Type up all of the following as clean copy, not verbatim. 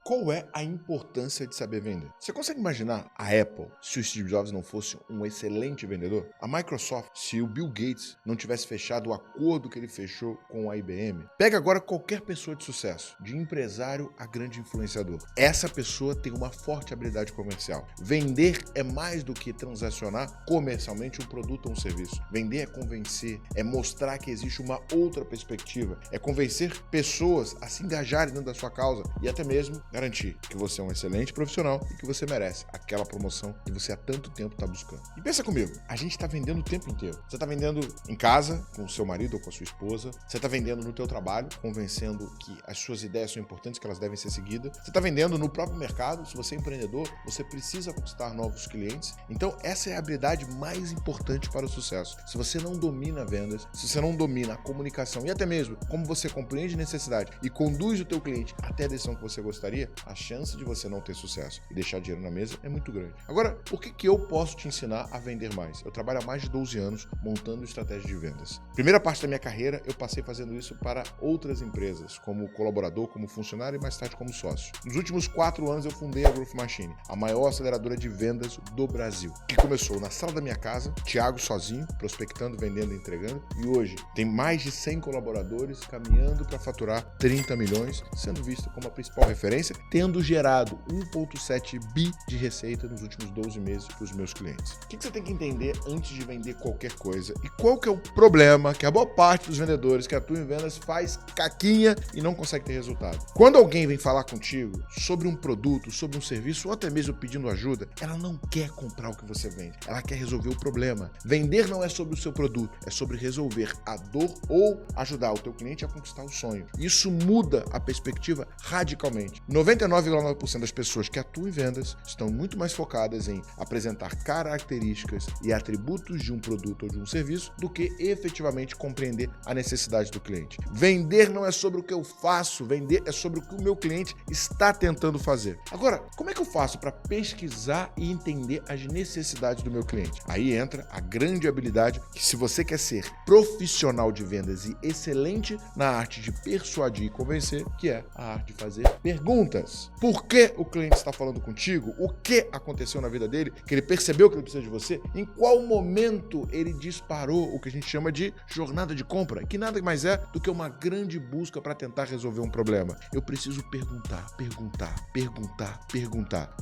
Qual é a importância de saber vender? Você consegue imaginar a Apple se o Steve Jobs não fosse um excelente vendedor? A Microsoft, se o Bill Gates não tivesse fechado o acordo que ele fechou com a IBM? Pega agora qualquer pessoa de sucesso, de empresário a grande influenciador. Essa pessoa tem uma forte habilidade comercial. Vender é mais do que transacionar comercialmente um produto ou um serviço. Vender é convencer, é mostrar que existe uma outra perspectiva, é convencer pessoas a se engajarem dentro da sua causa e até mesmo garantir que você é um excelente profissional e que você merece aquela promoção que você há tanto tempo está buscando. E pensa comigo, a gente está vendendo o tempo inteiro. Você está vendendo em casa, com o seu marido ou com a sua esposa. Você está vendendo no teu trabalho, convencendo que as suas ideias são importantes, que elas devem ser seguidas. Você está vendendo no próprio mercado. Se você é empreendedor, você precisa conquistar novos clientes. Então, essa é a habilidade mais importante para o sucesso. Se você não domina vendas, se você não domina a comunicação e até mesmo como você compreende necessidade e conduz o teu cliente até a decisão que você gostaria, a chance de você não ter sucesso e deixar dinheiro na mesa é muito grande. Agora, por que eu posso te ensinar a vender mais? Eu trabalho há mais de 12 anos montando estratégias de vendas. Primeira parte da minha carreira, eu passei fazendo isso para outras empresas, como colaborador, como funcionário e mais tarde como sócio. Nos últimos 4 anos, eu fundei a Growth Machine, a maior aceleradora de vendas do Brasil, que começou na sala da minha casa, Thiago sozinho, prospectando, vendendo e entregando, e hoje tem mais de 100 colaboradores caminhando para faturar 30 milhões, sendo visto como a principal referência, tendo gerado 1,7 bi de receita nos últimos 12 meses para os meus clientes. O que você tem que entender antes de vender qualquer coisa? E qual que é o problema que a boa parte dos vendedores que atuam em vendas faz caquinha e não consegue ter resultado? Quando alguém vem falar contigo sobre um produto, sobre um serviço ou até mesmo pedindo ajuda, ela não quer comprar o que você vende, ela quer resolver o problema. Vender não é sobre o seu produto, é sobre resolver a dor ou ajudar o teu cliente a conquistar o sonho. Isso muda a perspectiva radicalmente. 99,9% das pessoas que atuam em vendas estão muito mais focadas em apresentar características e atributos de um produto ou de um serviço do que efetivamente compreender a necessidade do cliente. Vender não é sobre o que eu faço, vender é sobre o que o meu cliente está tentando fazer. Agora, como é que eu faço para pesquisar e entender as necessidades do meu cliente? Aí entra a grande habilidade que, se você quer ser profissional de vendas e excelente na arte de persuadir e convencer, que é a arte de fazer perguntas. Por que o cliente está falando contigo? O que aconteceu na vida dele? Que ele percebeu que ele precisa de você? Em qual momento ele disparou o que a gente chama de jornada de compra? Que nada mais é do que uma grande busca para tentar resolver um problema. Eu preciso perguntar.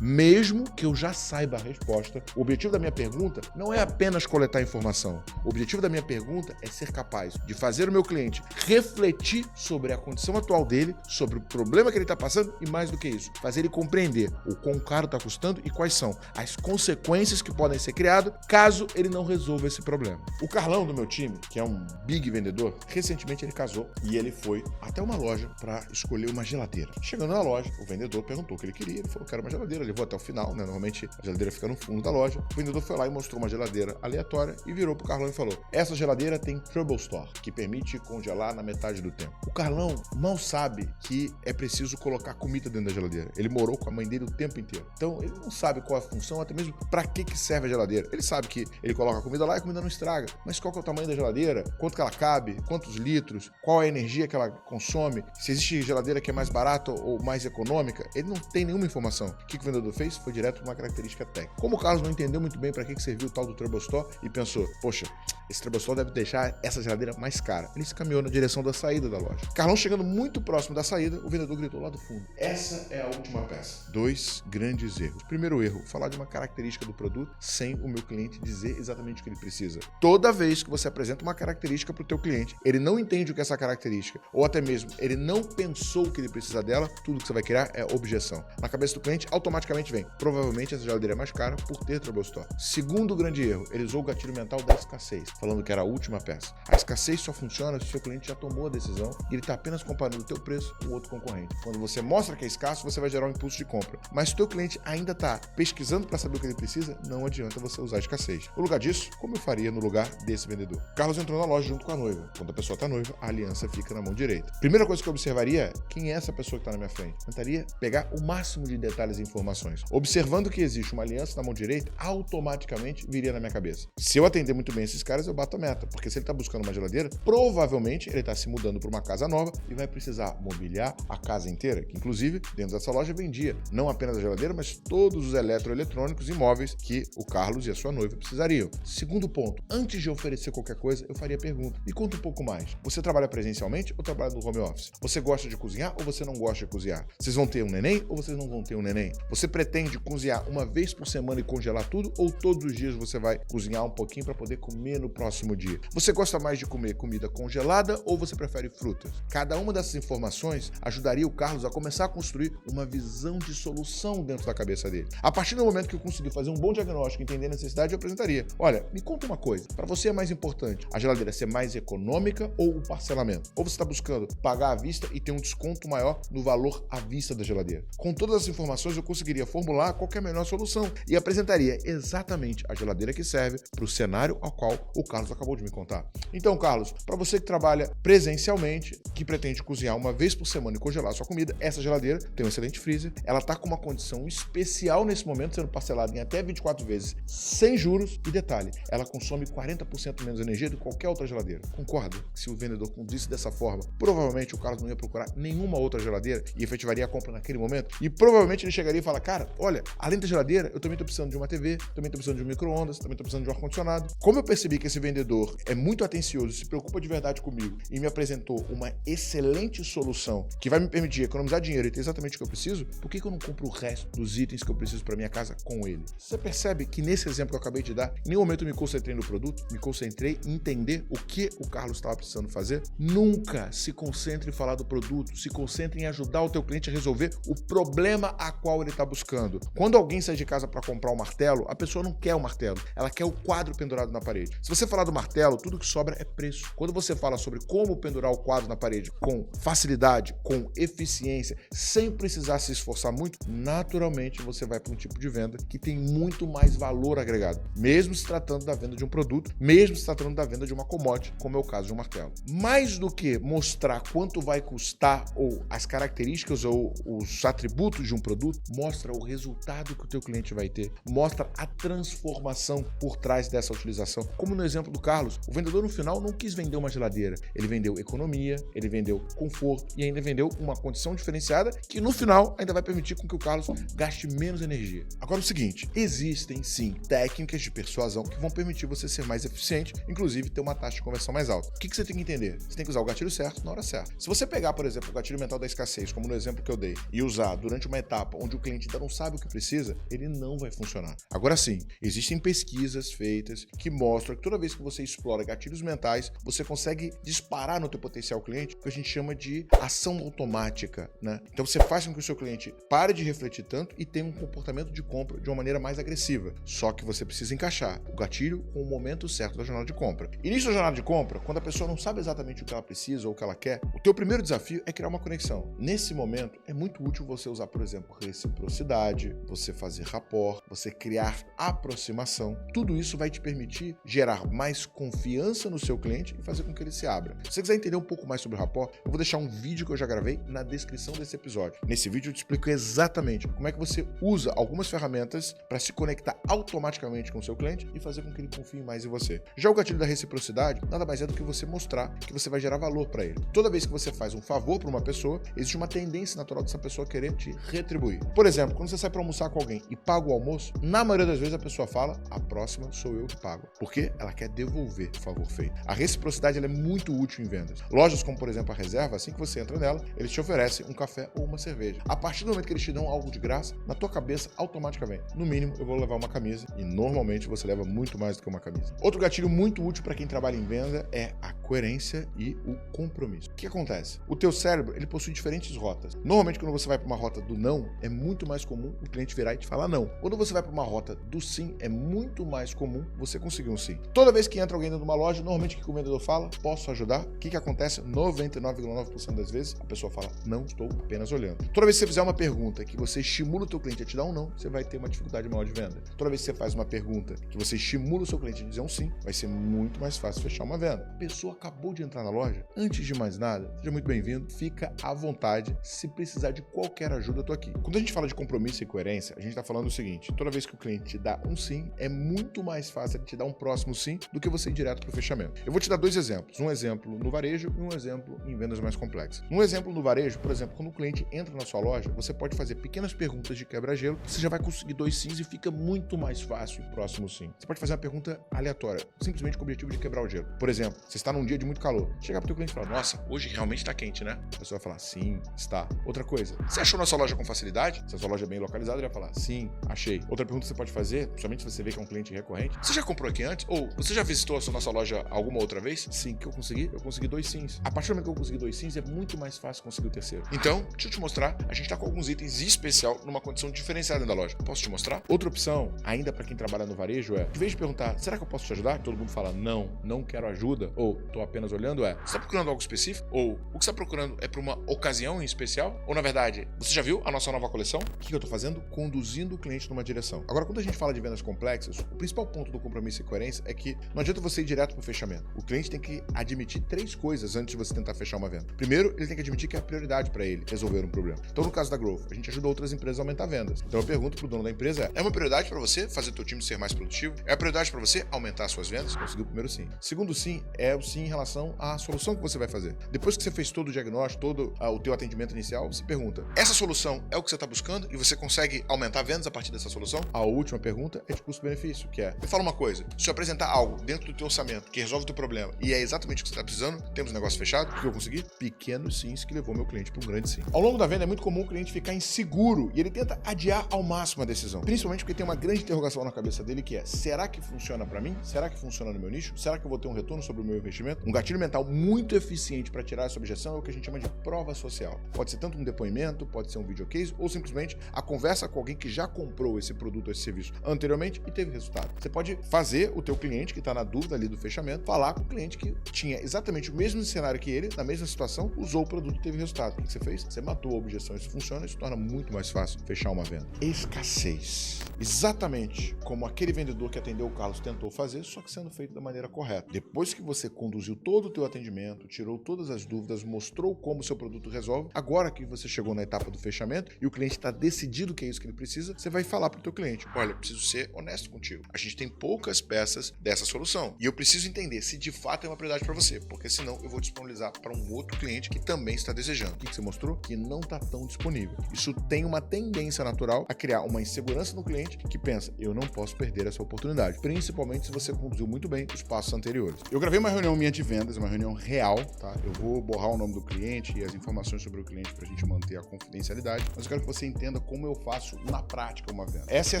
Mesmo que eu já saiba a resposta, o objetivo da minha pergunta não é apenas coletar informação. O objetivo da minha pergunta é ser capaz de fazer o meu cliente refletir sobre a condição atual dele, sobre o problema que ele está passando e, mais do que isso, fazer ele compreender o quão caro está custando e quais são as consequências que podem ser criadas caso ele não resolva esse problema. O Carlão do meu time, que é um big vendedor, recentemente ele casou e ele foi até uma loja para escolher uma geladeira. Chegando na loja, o vendedor perguntou o que ele queria, ele falou que era uma geladeira, levou até o final, né? Normalmente a geladeira fica no fundo da loja. O vendedor foi lá e mostrou uma geladeira aleatória e virou pro Carlão e falou: essa geladeira tem Trouble Store, que permite congelar na metade do tempo. O Carlão mal sabe que é preciso colocar comida dentro da geladeira. Ele morou com a mãe dele o tempo inteiro. Então ele não sabe qual é a função, até mesmo para que serve a geladeira. Ele sabe que ele coloca a comida lá e a comida não estraga. Mas qual que é o tamanho da geladeira? Quanto que ela cabe? Quantos litros? Qual é a energia que ela consome? Se existe geladeira que é mais barata ou mais econômica? Ele não tem nenhuma informação. O que o vendedor fez? Foi direto para uma característica técnica. Como o Carlos não entendeu muito bem para que serviu o tal do Trouble Store e pensou: poxa, esse Trouble Store deve deixar essa geladeira mais cara. Ele se caminhou na direção da saída da loja. Carlão chegando muito próximo da saída, o vendedor gritou lá do fundo: essa é a última peça. 2 grandes erros. Primeiro erro, falar de uma característica do produto sem o meu cliente dizer exatamente o que ele precisa. Toda vez que você apresenta uma característica para o teu cliente, ele não entende o que é essa característica, ou até mesmo ele não pensou o que ele precisa dela, tudo que você vai criar é objeção. Na cabeça do cliente, automaticamente vem: provavelmente essa geladeira é mais cara por ter Trouble Store. Segundo grande erro, ele usou o gatilho mental da escassez, falando que era a última peça. A escassez só funciona se o seu cliente já tomou a decisão e ele está apenas comparando o teu preço com o outro concorrente. Quando você mostra que é escasso, você vai gerar um impulso de compra. Mas se o teu cliente ainda está pesquisando para saber o que ele precisa, não adianta você usar a escassez. No lugar disso, como eu faria no lugar desse vendedor? Carlos entrou na loja junto com a noiva. Quando a pessoa está noiva, a aliança fica na mão direita. Primeira coisa que eu observaria é: quem é essa pessoa que está na minha frente? Tentaria pegar o máximo de detalhes e informações. Observando que existe uma aliança na mão direita, automaticamente viria na minha cabeça: se eu atender muito bem esses caras, horas eu bato a meta, porque se ele está buscando uma geladeira, provavelmente ele está se mudando para uma casa nova e vai precisar mobiliar a casa inteira, que inclusive dentro dessa loja vendia não apenas a geladeira, mas todos os eletroeletrônicos e móveis que o Carlos e a sua noiva precisariam. Segundo ponto, antes de oferecer qualquer coisa, eu faria a pergunta: me conta um pouco mais. Você trabalha presencialmente ou trabalha no home office? Você gosta de cozinhar ou você não gosta de cozinhar? Vocês vão ter um neném ou vocês não vão ter um neném? Você pretende cozinhar uma vez por semana e congelar tudo, ou todos os dias você vai cozinhar um pouquinho para poder comer no próximo dia? Você gosta mais de comer comida congelada ou você prefere frutas? Cada uma dessas informações ajudaria o Carlos a começar a construir uma visão de solução dentro da cabeça dele. A partir do momento que eu conseguir fazer um bom diagnóstico e entender a necessidade, eu apresentaria: olha, me conta uma coisa, para você é mais importante a geladeira ser mais econômica ou o parcelamento? Ou você está buscando pagar à vista e ter um desconto maior no valor à vista da geladeira? Com todas as informações eu conseguiria formular qual que é a melhor solução e apresentaria exatamente a geladeira que serve para o cenário ao qual o Carlos acabou de me contar. Então, Carlos, para você que trabalha presencialmente, que pretende cozinhar uma vez por semana e congelar a sua comida, essa geladeira tem um excelente freezer, ela está com uma condição especial nesse momento, sendo parcelada em até 24 vezes, sem juros, e detalhe, ela consome 40% menos energia do que qualquer outra geladeira. Concorda que se o vendedor conduzisse dessa forma, provavelmente o Carlos não ia procurar nenhuma outra geladeira e efetivaria a compra naquele momento? E provavelmente ele chegaria e fala: cara, olha, além da geladeira, eu também estou precisando de uma TV, também estou precisando de um micro-ondas, também estou precisando de um ar-condicionado. Como eu percebi que esse vendedor é muito atencioso, se preocupa de verdade comigo e me apresentou uma excelente solução que vai me permitir economizar dinheiro e ter exatamente o que eu preciso, por que eu não compro o resto dos itens que eu preciso para minha casa com ele? Você percebe que nesse exemplo que eu acabei de dar, em nenhum momento eu me concentrei no produto, me concentrei em entender o que o Carlos estava precisando fazer? Nunca se concentre em falar do produto, se concentre em ajudar o teu cliente a resolver o problema a qual ele está buscando. Quando alguém sai de casa para comprar um martelo, a pessoa não quer o martelo, ela quer o quadro pendurado na parede. Se você falar do martelo, tudo que sobra é preço. Quando você fala sobre como pendurar o quadro na parede com facilidade, com eficiência, sem precisar se esforçar muito, naturalmente você vai para um tipo de venda que tem muito mais valor agregado, mesmo se tratando da venda de um produto, mesmo se tratando da venda de uma commodity, como é o caso de um martelo. Mais do que mostrar quanto vai custar ou as características ou os atributos de um produto, mostra o resultado que o teu cliente vai ter, mostra a transformação por trás dessa utilização. Como no exemplo do Carlos, o vendedor no final não quis vender uma geladeira, ele vendeu economia, ele vendeu conforto e ainda vendeu uma condição diferenciada que no final ainda vai permitir com que o Carlos gaste menos energia. Agora o seguinte, existem sim técnicas de persuasão que vão permitir você ser mais eficiente, inclusive ter uma taxa de conversão mais alta. O que você tem que entender? Você tem que usar o gatilho certo na hora certa. Se você pegar, por exemplo, o gatilho mental da escassez, como no exemplo que eu dei, e usar durante uma etapa onde o cliente ainda não sabe o que precisa, ele não vai funcionar. Agora sim, existem pesquisas feitas que mostram que toda vez que você explora gatilhos mentais, você consegue disparar no teu potencial cliente o que a gente chama de ação automática, né? Então você faz com que o seu cliente pare de refletir tanto e tenha um comportamento de compra de uma maneira mais agressiva. Só que você precisa encaixar o gatilho com o momento certo da jornada de compra. Início da jornada de compra, quando a pessoa não sabe exatamente o que ela precisa ou o que ela quer, o teu primeiro desafio é criar uma conexão. Nesse momento, é muito útil você usar, por exemplo, reciprocidade, você fazer rapport, você criar aproximação. Tudo isso vai te permitir gerar mais confiança no seu cliente e fazer com que ele se abra. Se você quiser entender um pouco mais sobre rapport, eu vou deixar um vídeo que eu já gravei na descrição desse episódio. Nesse vídeo eu te explico exatamente como é que você usa algumas ferramentas para se conectar automaticamente com o seu cliente e fazer com que ele confie mais em você. Já o gatilho da reciprocidade nada mais é do que você mostrar que você vai gerar valor para ele. Toda vez que você faz um favor para uma pessoa, existe uma tendência natural dessa pessoa querer te retribuir. Por exemplo, quando você sai para almoçar com alguém e paga o almoço, na maioria das vezes a pessoa fala: a próxima sou eu que pago. Porque ela quer devolver o favor feito. A reciprocidade ela é muito útil em vendas. Lojas como, por exemplo, a Reserva, assim que você entra nela, eles te oferecem um café ou uma cerveja. A partir do momento que eles te dão algo de graça, na tua cabeça, automaticamente, no mínimo, eu vou levar uma camisa. E normalmente você leva muito mais do que uma camisa. Outro gatilho muito útil para quem trabalha em venda é a coerência e o compromisso. O que acontece? O teu cérebro, ele possui diferentes rotas. Normalmente, quando você vai para uma rota do não, é muito mais comum o cliente virar e te falar não. Quando você vai para uma rota do sim, é muito mais comum você conseguir um sim. Toda vez que entra alguém dentro de uma loja, normalmente o que o vendedor fala? Posso ajudar? O que acontece? 99,9% das vezes, a pessoa fala: não, estou apenas olhando. Toda vez que você fizer uma pergunta que você estimula o teu cliente a te dar um não, você vai ter uma dificuldade maior de venda. Toda vez que você faz uma pergunta que você estimula o seu cliente a dizer um sim, vai ser muito mais fácil fechar uma venda. A pessoa acabou de entrar na loja. Antes de mais nada, seja muito bem-vindo, fica à vontade. Se precisar de qualquer ajuda, eu tô aqui. Quando a gente fala de compromisso e coerência, a gente tá falando o seguinte: toda vez que o cliente te dá um sim, é muito mais fácil ele te dar um próximo sim sim do que você ir direto para o fechamento. Eu vou te dar 2 exemplos. Um exemplo no varejo e um exemplo em vendas mais complexas. Um exemplo no varejo, por exemplo, quando o cliente entra na sua loja, você pode fazer pequenas perguntas de quebra-gelo, você já vai conseguir 2 sims e fica muito mais fácil o próximo sim. Você pode fazer uma pergunta aleatória, simplesmente com o objetivo de quebrar o gelo. Por exemplo, você está num dia de muito calor. Chegar para o teu cliente e falar, nossa, hoje realmente está quente, né? A pessoa vai falar, sim, está. Outra coisa, você achou nossa loja com facilidade? Se a sua loja é bem localizada, ele vai falar, sim, achei. Outra pergunta que você pode fazer, principalmente se você vê que é um cliente recorrente, você já comprou aqui antes? Ou você já visitou a nossa loja alguma outra vez? Sim, que eu consegui? Eu consegui 2 sims. A partir do momento que eu consegui 2 sims, é muito mais fácil conseguir o terceiro. Então, deixa eu te mostrar, a gente tá com alguns itens em especial numa condição diferenciada da loja. Posso te mostrar? Outra opção, ainda para quem trabalha no varejo, é, de vez de perguntar, será que eu posso te ajudar? Todo mundo fala, não quero ajuda, ou tô apenas olhando, você tá procurando algo específico? Ou o que você tá procurando é para uma ocasião em especial? Ou na verdade, você já viu a nossa nova coleção? O que eu tô fazendo? Conduzindo o cliente numa direção. Agora, quando a gente fala de vendas complexas, o principal ponto do compromisso e coerência é que não adianta você ir direto pro fechamento. O cliente tem que admitir 3 coisas antes de você tentar fechar uma venda. Primeiro, ele tem que admitir que é a prioridade para ele resolver um problema. Então, no caso da Growth, a gente ajuda outras empresas a aumentar vendas. Então, eu pergunto pro dono da empresa, é uma prioridade para você fazer o teu time ser mais produtivo? É a prioridade para você aumentar suas vendas? Conseguiu o primeiro sim. Segundo sim, é o sim em relação à solução que você vai fazer. Depois que você fez todo o diagnóstico, todo o teu atendimento inicial, você pergunta, essa solução é o que você está buscando e você consegue aumentar vendas a partir dessa solução? A última pergunta é de custo-benefício, que é, me fala uma coisa, se eu apresentar algo dentro do teu orçamento que resolve o teu problema e é exatamente o que você está precisando, temos um negócio fechado, o que eu consegui? Pequenos sims que levou meu cliente para um grande sim. Ao longo da venda é muito comum o cliente ficar inseguro e ele tenta adiar ao máximo a decisão, principalmente porque tem uma grande interrogação na cabeça dele que é, será que funciona para mim? Será que funciona no meu nicho? Será que eu vou ter um retorno sobre o meu investimento? Um gatilho mental muito eficiente para tirar essa objeção é o que a gente chama de prova social. Pode ser tanto um depoimento, pode ser um videocase ou simplesmente a conversa com alguém que já comprou esse produto ou esse serviço anteriormente e teve resultado. Você pode fazer o teu cliente que está na dúvida ali do fechamento falar com o cliente que tinha exatamente o mesmo cenário que ele, na mesma situação, usou o produto e teve resultado. O que você fez? Você matou a objeção. Isso funciona e se torna muito mais fácil fechar uma venda. Escassez. Exatamente como aquele vendedor que atendeu o Carlos tentou fazer, só que sendo feito da maneira correta. Depois que você conduziu todo o teu atendimento, tirou todas as dúvidas, mostrou como o seu produto resolve, agora que você chegou na etapa do fechamento e o cliente está decidido que é isso que ele precisa, você vai falar para o teu cliente, olha, eu preciso ser honesto contigo. A gente tem poucas peças dessa solução e eu preciso entender se de fato é uma prioridade para você, porque senão eu vou disponibilizar para um outro cliente que também está desejando. O que você mostrou? Que não está tão disponível. Isso tem uma tendência natural a criar uma insegurança no cliente que pensa, eu não posso perder essa oportunidade, principalmente se você conduziu muito bem os passos anteriores. Eu gravei uma reunião minha de vendas, uma reunião real, tá? Eu vou borrar o nome do cliente e as informações sobre o cliente para a gente manter a confidencialidade, mas eu quero que você entenda como eu faço na prática uma venda. Essa é a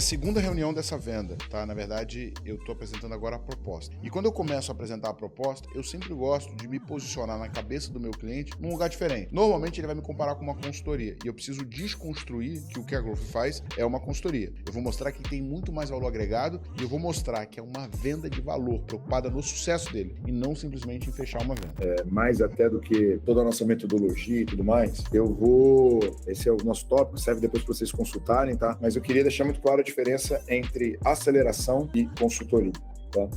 segunda reunião dessa venda, tá? Na verdade, eu estou apresentando agora a proposta. E quando eu começo a apresentar a proposta, eu sempre gosto de me posicionar na cabeça do meu cliente num lugar diferente. Normalmente ele vai me comparar com uma consultoria e eu preciso desconstruir que o que a Growth faz é uma consultoria. Eu vou mostrar que tem muito mais valor agregado e eu vou mostrar que é uma venda de valor preocupada no sucesso dele e não simplesmente em fechar uma venda. Mais até do que toda a nossa metodologia e tudo mais, esse é o nosso tópico, serve depois para vocês consultarem, tá? Mas eu queria deixar muito clara a diferença entre aceleração e consultoria. Tá?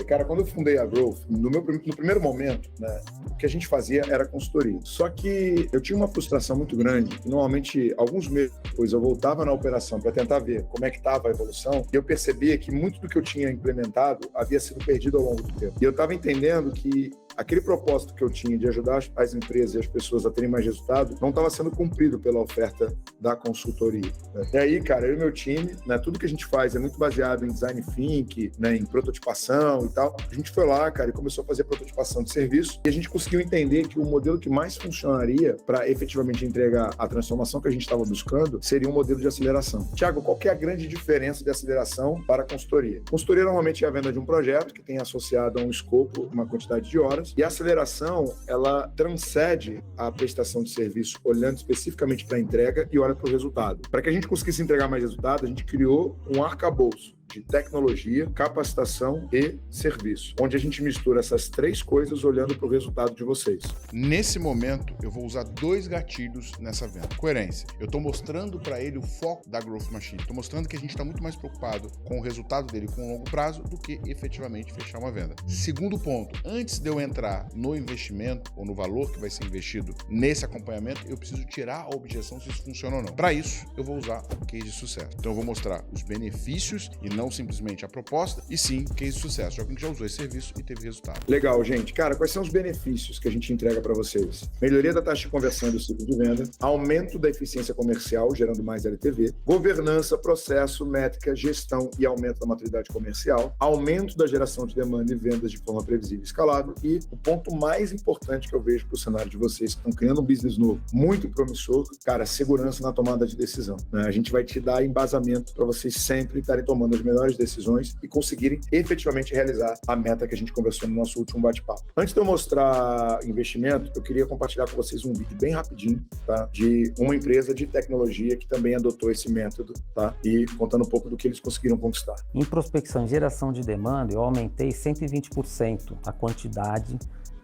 Cara, quando eu fundei a Growth, no primeiro momento, né, o que a gente fazia era consultoria. Só que eu tinha uma frustração muito grande. Normalmente, alguns meses depois, eu voltava na operação para tentar ver como é que estava a evolução e eu percebia que muito do que eu tinha implementado havia sido perdido ao longo do tempo. E eu estava entendendo que aquele propósito que eu tinha de ajudar as empresas e as pessoas a terem mais resultado não estava sendo cumprido pela oferta da consultoria. Né? E aí, cara, eu e meu time, né, tudo que a gente faz é muito baseado em design thinking, né, em prototipação e tal. A gente foi lá, cara, e começou a fazer prototipação de serviço e a gente conseguiu entender que o modelo que mais funcionaria para efetivamente entregar a transformação que a gente estava buscando seria um modelo de aceleração. Tiago, qual que é a grande diferença de aceleração para a consultoria? Consultoria normalmente é a venda de um projeto que tem associado a um escopo, uma quantidade de horas, e a aceleração, ela transcende a prestação de serviço olhando especificamente para a entrega e olha para o resultado. Para que a gente conseguisse entregar mais resultado, a gente criou um arcabouço de tecnologia, capacitação e serviço, onde a gente mistura essas 3 coisas olhando para o resultado de vocês. Nesse momento, eu vou usar 2 gatilhos nessa venda. Coerência. Eu estou mostrando para ele o foco da Growth Machine. Estou mostrando que a gente está muito mais preocupado com o resultado dele com longo prazo do que efetivamente fechar uma venda. Segundo ponto, antes de eu entrar no investimento ou no valor que vai ser investido nesse acompanhamento, eu preciso tirar a objeção se isso funciona ou não. Para isso, eu vou usar o case de sucesso. Então, eu vou mostrar os benefícios e não simplesmente a proposta, e sim case de sucesso, de alguém que já usou esse serviço e teve resultado. Legal, gente. Cara, quais são os benefícios que a gente entrega para vocês? Melhoria da taxa de conversão do ciclo de venda, aumento da eficiência comercial, gerando mais LTV, governança, processo, métrica, gestão e aumento da maturidade comercial, aumento da geração de demanda e vendas de forma previsível e escalável, e o ponto mais importante que eu vejo para o cenário de vocês que estão criando um business novo muito promissor, cara, segurança na tomada de decisão, né? A gente vai te dar embasamento para vocês sempre estarem tomando as melhores decisões e conseguirem efetivamente realizar a meta que a gente conversou no nosso último bate-papo. Antes de eu mostrar investimento, eu queria compartilhar com vocês um vídeo bem rapidinho, tá? De uma empresa de tecnologia que também adotou esse método, tá? E contando um pouco do que eles conseguiram conquistar. Em prospecção e geração de demanda, eu aumentei 120% a quantidade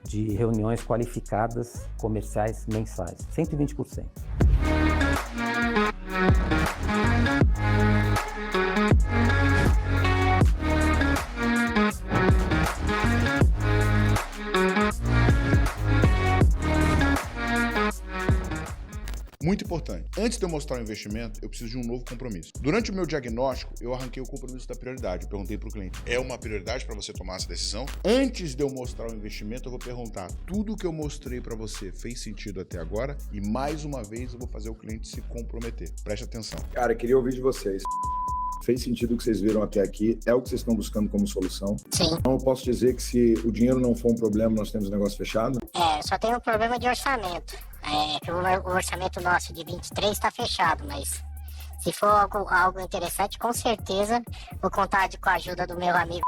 de reuniões qualificadas comerciais mensais. 120%. Muito importante. Antes de eu mostrar o investimento, eu preciso de um novo compromisso. Durante o meu diagnóstico, eu arranquei o compromisso da prioridade. Eu perguntei para o cliente, é uma prioridade para você tomar essa decisão? Antes de eu mostrar o investimento, eu vou perguntar, tudo que eu mostrei para você fez sentido até agora? E mais uma vez, eu vou fazer o cliente se comprometer. Preste atenção. Cara, eu queria ouvir de vocês. Fez sentido o que vocês viram até aqui? É o que vocês estão buscando como solução? Sim. Então eu posso dizer que se o dinheiro não for um problema, nós temos o negócio fechado? Só tem um problema de orçamento. Que o orçamento nosso de 23 está fechado, mas se for algo interessante, com certeza vou contar com a ajuda do meu amigo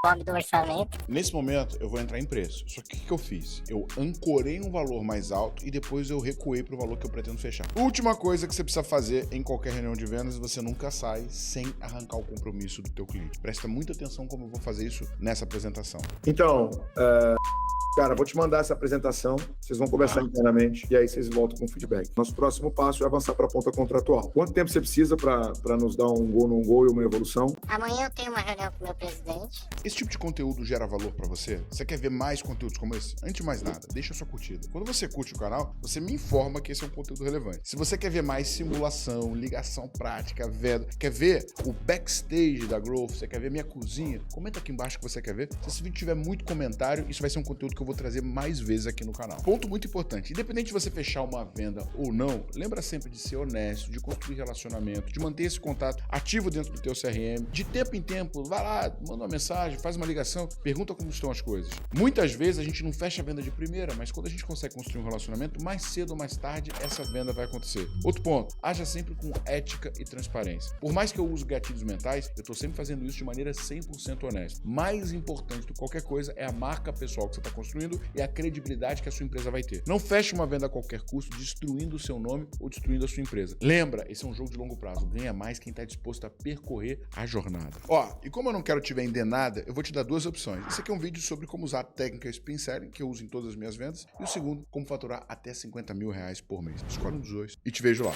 homem do orçamento. Nesse momento, eu vou entrar em preço. Só que o que eu fiz? Eu ancorei um valor mais alto e depois eu recuei para o valor que eu pretendo fechar. Última coisa que você precisa fazer em qualquer reunião de vendas, você nunca sai sem arrancar o compromisso do teu cliente. Presta muita atenção como eu vou fazer isso nessa apresentação. Então, cara, vou te mandar essa apresentação, vocês vão conversar internamente e aí vocês voltam com feedback. Nosso próximo passo é avançar para a ponta contratual. Quanto tempo você precisa para nos dar um gol num gol e uma evolução? Amanhã eu tenho uma reunião com o meu presidente. Esse tipo de conteúdo gera valor para você? Você quer ver mais conteúdos como esse? Antes de mais nada, deixa a sua curtida. Quando você curte o canal, você me informa que esse é um conteúdo relevante. Se você quer ver mais simulação, ligação prática, venda, quer ver o backstage da Growth, você quer ver minha cozinha, comenta aqui embaixo que você quer ver. Se esse vídeo tiver muito comentário, isso vai ser um conteúdo que eu vou trazer mais vezes aqui no canal. Ponto muito importante, independente de você fechar uma venda ou não, lembra sempre de ser honesto, de construir relacionamento, de manter esse contato ativo dentro do teu CRM, de tempo em tempo, vai lá, manda uma mensagem, faz uma ligação, pergunta como estão as coisas. Muitas vezes a gente não fecha a venda de primeira, mas quando a gente consegue construir um relacionamento, mais cedo ou mais tarde, essa venda vai acontecer. Outro ponto, haja sempre com ética e transparência. Por mais que eu use gatilhos mentais, eu estou sempre fazendo isso de maneira 100% honesta. Mais importante do que qualquer coisa é a marca pessoal que você está construindo e a credibilidade que a sua empresa vai ter. Não feche uma venda a qualquer custo, destruindo o seu nome ou destruindo a sua empresa. Lembra, esse é um jogo de longo prazo. Ganha mais quem está disposto a percorrer a jornada. E como eu não quero te vender nada, eu vou te dar duas opções. Esse aqui é um vídeo sobre como usar a técnica Spin Selling, que eu uso em todas as minhas vendas. E o segundo, como faturar até R$50 mil por mês. Escolhe um dos dois e te vejo lá.